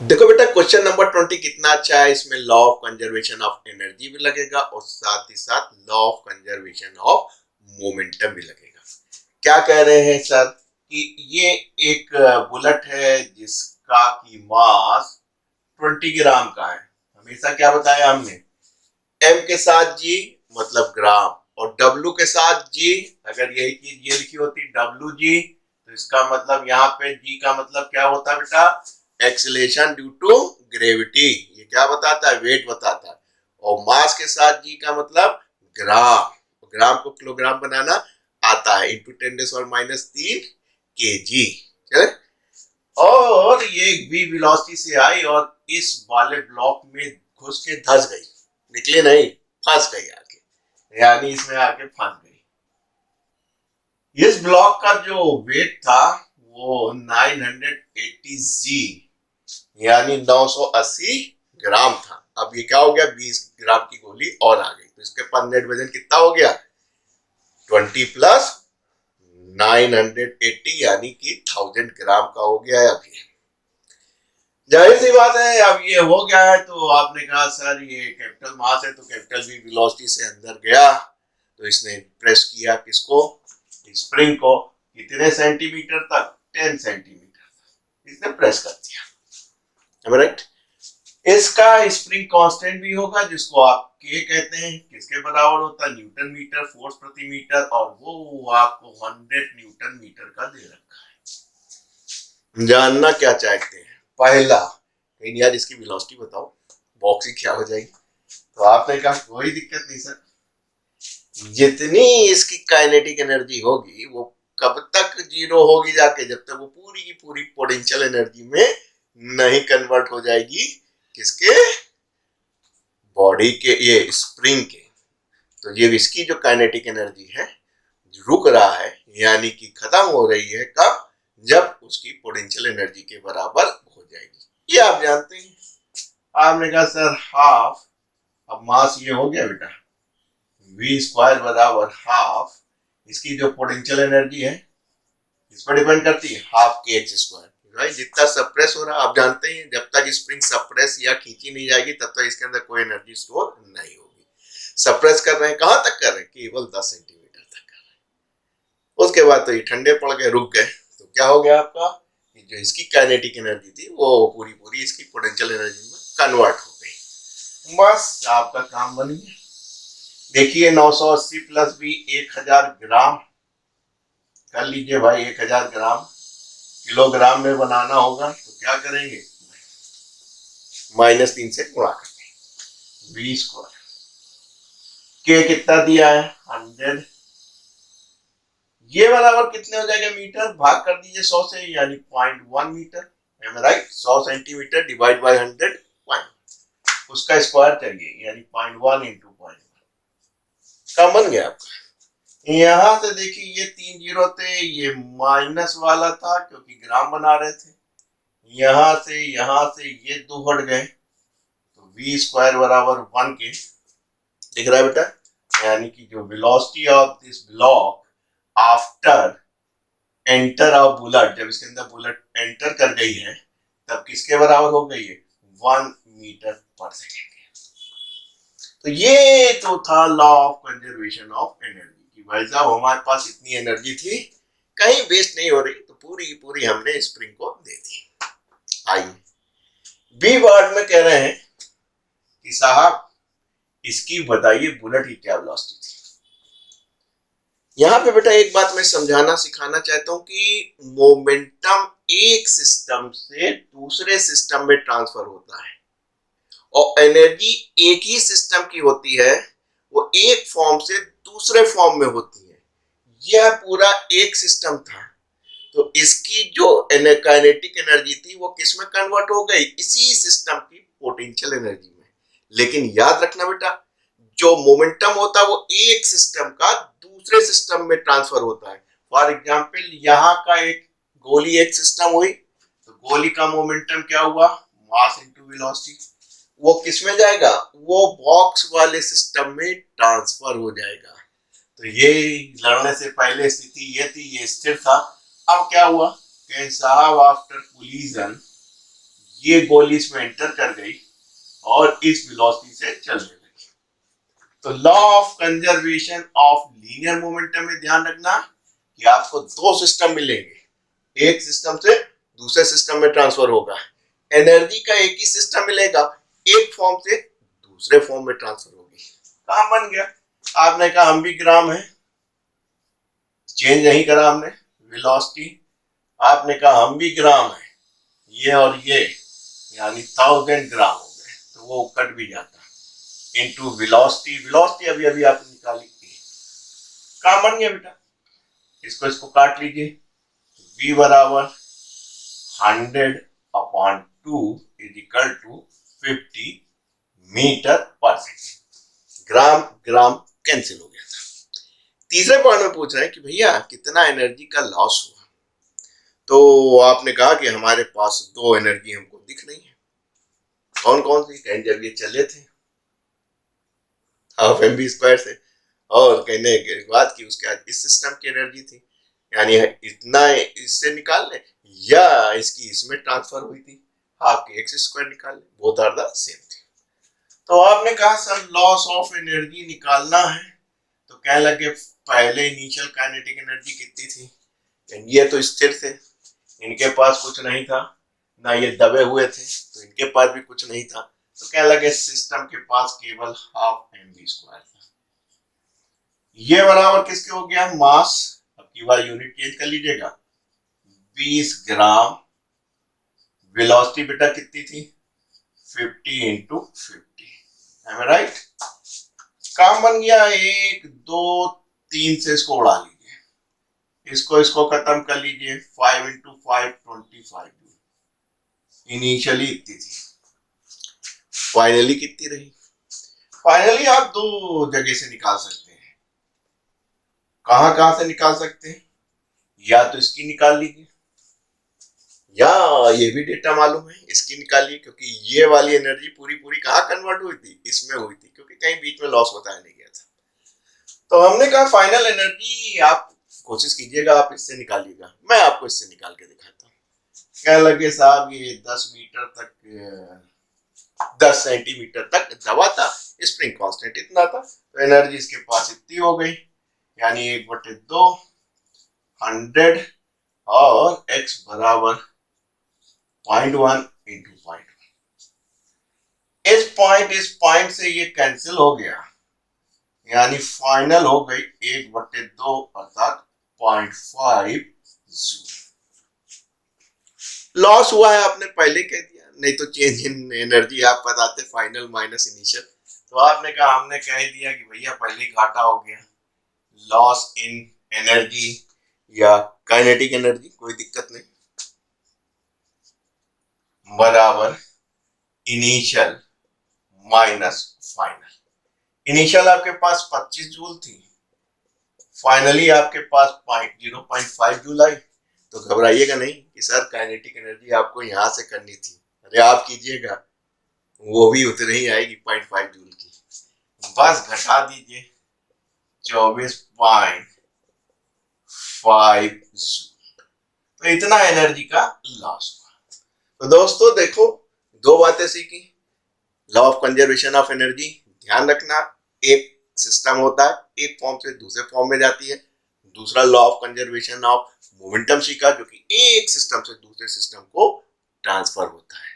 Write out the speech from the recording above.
देखो बेटा, question number 20 कितना अच्छा है। इसमें law of conservation of energy भी लगेगा और साथ ही साथ law of conservation of momentum भी लगेगा। क्या कह रहे हैं सर कि ये एक बुलेट है जिसका की मास 20 ग्राम का है। हमेशा क्या बताया हमने, एम के साथ जी मतलब ग्राम और डब्ल्यू के साथ जी। अगर यही चीज ये लिखी होती डब्ल्यू जी, तो इसका मतलब यहाँ पे जी का मतलब क्या होता है बेटा, एक्सीलरेशन ड्यू टू ग्रेविटी। ये क्या बताता है, वेट बताता है। और मास के साथ जी का मतलब ग्राम, ग्राम को किलोग्राम बनाना आता है, इंटू 10⁻³ kg। चले, और ये वी वेलोसिटी से आई और इस वाले ब्लॉक में घुस के धस गई, निकले नहीं, फंस गई आके, यानी इसमें आके फंस गई। इस ब्लॉक का जो वेट था वो 980 जी यानी 980 ग्राम था। अब ये क्या हो गया, 20 ग्राम की गोली और आ गई, तो इसके पर नेट वजन कितना हो गया, 20 प्लस 980 यानी कि 1000 ग्राम का हो गया है। अभी जाहिर सी बात है, अब ये हो गया है तो आपने कहा सर ये कैपिटल मास है तो कैपिटल वी वेलोसिटी से अंदर गया, तो इसने प्रेस किया किसको, स्प्रिंग को। कितने सेंटीमीटर तक, 10 सेंटीमीटर इसने प्रेस कर दिया, राइट। इसका स्प्रिंग कांस्टेंट भी होगा जिसको आप के कहते हैं, किसके बराबर होता है, न्यूटन मीटर फोर्स प्रति मीटर, और वो आपको 100 न्यूटन मीटर का दे रखा है। जानना क्या चाहते हैं, पहला यार इसकी वेलोसिटी बताओ, बॉक्स ही क्या हो जाएगी। तो आपने कहा कोई दिक्कत नहीं सर, जितनी इसकी काइनेटिक एनर्जी होगी वो कब तक जीरो होगी जाके, जब तक वो पूरी की पूरी पोटेंशियल एनर्जी में नहीं कन्वर्ट हो जाएगी, किसके, बॉडी के, ये स्प्रिंग के। तो ये इसकी जो काइनेटिक एनर्जी है रुक रहा है, यानी कि खत्म हो रही है कब, जब उसकी पोटेंशियल एनर्जी के बराबर हो जाएगी। ये आप जानते हैं। आपने कहा सर हाफ, अब मास ये हो गया बेटा, वी स्क्वायर बराबर हाफ, इसकी जो पोटेंशियल एनर्जी है इस पर डिपेंड करती है, हाफ के एच स्क्वायर। भाई जितना सप्रेस हो रहा है आप जानते हैं, जब तक स्प्रिंग सप्रेस या खींची नहीं जाएगी तब तक इसके अंदर कोई एनर्जी स्टोर नहीं होगी। सप्रेस कर रहे हैं, कहां तक कर रहे हैं, केवल 10 सेंटीमीटर तक कर रहे हैं। उसके बाद तो ये ठंडे पड़ गए, रुक गए, तो क्या हो गया आपका, जो इसकी काइनेटिक एनर्जी थी वो पूरी पूरी इसकी पोटेंशियल एनर्जी में कन्वर्ट हो गई। बस आपका काम बन गया। देखिए 980 प्लस भी 1000 ग्राम कर लीजिए भाई, 1000 ग्राम किलोग्राम में बनाना होगा तो क्या करेंगे, -3 से गुणा करेंगे, 20 को के कितना दिया है 100, ये बराबर कितने हो जाएगा मीटर, भाग कर दीजिए 100 से यानी 0.1 metre, right. 100 centimetre divide by 100 point, उसका स्क्वायर चाहिए यानी 0.1 इंटू 0.1 का बन गया आपका। यहां से देखिए ये 3 जीरो थे, ये माइनस वाला था क्योंकि ग्राम बना रहे थे, यहां से ये दो हट गए, तो वी स्क्वायर बराबर 1 के, दिख रहा है बेटा, यानी कि जो velocity of this block after enter of bullet, जब इसके अंदर बुलेट एंटर कर गई है तब किसके बराबर हो गई है, 1 मीटर पर सेकेंड। तो ये तो था law of conservation of energy कि भाई साहब हमारे पास इतनी एनर्जी थी, कहीं वेस्ट नहीं हो रही, तो पूरी की पूरी हमने स्प्रिंग को दे दी। आइए बी वर्ड में कह रहे हैं कि साहब इसकी बताइए बुलेट की क्या वेलोसिटी थी। यहां पे बेटा एक बात मैं समझाना सिखाना चाहता हूं कि मोमेंटम एक सिस्टम से दूसरे सिस्टम में ट्रांसफर होता है और एनर्जी एक ही सिस्टम की होती है, वो एक फॉर्म से दूसरे फॉर्म में होती है। यह पूरा एक सिस्टम था, तो इसकी जो काइनेटिक एनर्जी थी वो किस में कन्वर्ट हो गई, इसी सिस्टम की पोटेंशियल एनर्जी में। लेकिन याद रखना बेटा, जो मोमेंटम होता है वो एक सिस्टम का दूसरे सिस्टम में ट्रांसफर होता है। फॉर एग्जाम्पल यहाँ का एक गोली एक सिस्टम हुई, तो गोली का मोमेंटम क्या हुआ, मास इनटू वेलोसिटी, वो किस में जाएगा, वो बॉक्स वाले सिस्टम में ट्रांसफर हो जाएगा। तो ये लड़ने से पहले स्थिति ये थी, ये स्थिर था। अब क्या हुआ कि साहब आफ्टर कोलिजन ये गोली इसमें एंटर कर गई और इस वेलोसिटी से चलने लगी। तो law of conservation of linear momentum में ध्यान रखना कि आपको दो सिस्टम मिलेंगे, एक सिस्टम से दूसरे सिस्टम में ट्रांसफर होगा, एनर्जी का एक ही सिस्टम मिलेगा, एक फॉर्म से दूसरे फॉर्म में ट्रांसफर होगी। काम बन गया। आपने कहा हम भी ग्राम है, चेंज नहीं करा हमने वेलोसिटी। आपने कहा हम भी ग्राम है, ये और ये यानी 1000 ग्राम हो गए, तो वो कट भी जाता इनटू वेलोसिटी। वेलोसिटी अभी अभी आपने निकाली, काम बन गया बेटा। इसको काट लीजिए, v बराबर 100/2 इज इक्वल टू 50 मीटर पर सेकेंड। ग्राम ग्राम कैंसिल हो गया था। तीसरे पॉइंट में पूछ रहे हैं कि भैया कितना एनर्जी का लॉस हुआ। तो आपने कहा कि हमारे पास दो एनर्जी हमको दिख रही है, कौन कौन सी? कहीं जब ये चले थे हाफ एम बी स्क्वायर से, और कहने के बाद कि उसके बाद इस सिस्टम की एनर्जी थी, यानी इतना इससे निकाल ले या इसकी इसमें ट्रांसफर हुई थी, हाफ के एक्स स्क्वायर निकाल ले, बोथ आर द सेम थी। तो आपने कहा सर लॉस ऑफ एनर्जी निकालना है, तो कहने लगे पहले इनिशियल काइनेटिक एनर्जी कितनी थी? ये तो स्थिर थे, इनके पास कुछ नहीं था, ना ये दबे हुए थे, तो इनके पास भी कुछ नहीं था, तो कहने लगे सिस्टम के पास केवल हाफ एम बी स्क्वायर था। ये बराबर किसके हो गया? मास। अब की बार यूनिट चेंज कर लीजिएगा, 20 ग्राम। वेलोसिटी बेटा कितनी थी? 50 इंटू 50, राइट। काम बन गया। 1 2 3 से इसको उड़ा लीजिए, इसको खत्म कर लीजिए। 5 इंटू 5 25 इनिशियली इतनी थी, फाइनली कितनी रही? फाइनली आप दो जगह से निकाल सकते हैं। कहां से निकाल सकते हैं? या तो इसकी निकाल लीजिए, या ये भी डेटा मालूम है, इसकी निकालिए, क्योंकि ये वाली एनर्जी पूरी पूरी कहाँ कन्वर्ट हुई थी? इसमें हुई थी, क्योंकि कहीं बीच में लॉस बताया नहीं गया था। तो हमने कहा फाइनल एनर्जी आप कोशिश कीजिएगा, आप इससे निकालिएगा। मैं आपको इससे निकाल के दिखाता हूँ। क्या लगे साहब, ये 10 मीटर तक 10 सेंटीमीटर तक दबा था, स्प्रिंग कांस्टेंट इतना था, तो एनर्जी इसके पास इतनी हो गई, यानी 1/2 100 और x बराबर 0.1 इंटू 0.1। इस पॉइंट से ये कैंसिल हो गया, यानी फाइनल हो गई 1/2 अर्थात 0.5 जूल। लॉस हुआ है आपने पहले कह दिया, नहीं तो चेंज इन एनर्जी आप बताते फाइनल माइनस इनिशियल, तो आपने कहा हमने कह दिया कि भैया पहले घाटा हो गया। लॉस इन एनर्जी या काइनेटिक एनर्जी, कोई दिक्कत नहीं, बराबर इनिशियल माइनस फाइनल। इनिशियल आपके पास 25 जूल थी, फाइनली आपके पास 0.5 जूल आई, तो घबराइएगा नहीं कि सर काइनेटिक एनर्जी आपको यहां से करनी थी। अरे आप कीजिएगा, वो भी उतनी ही आएगी 0.5 जूल की, बस घटा दीजिए 24.5 जूल। तो इतना एनर्जी का लॉस हुआ। तो दोस्तों देखो, दो बातें सीखी। Law of conservation of energy, ध्यान रखना एक सिस्टम होता है, एक फॉर्म से दूसरे फॉर्म में जाती है। दूसरा law of conservation of momentum सीखा, जो कि एक सिस्टम से दूसरे सिस्टम को ट्रांसफर होता है।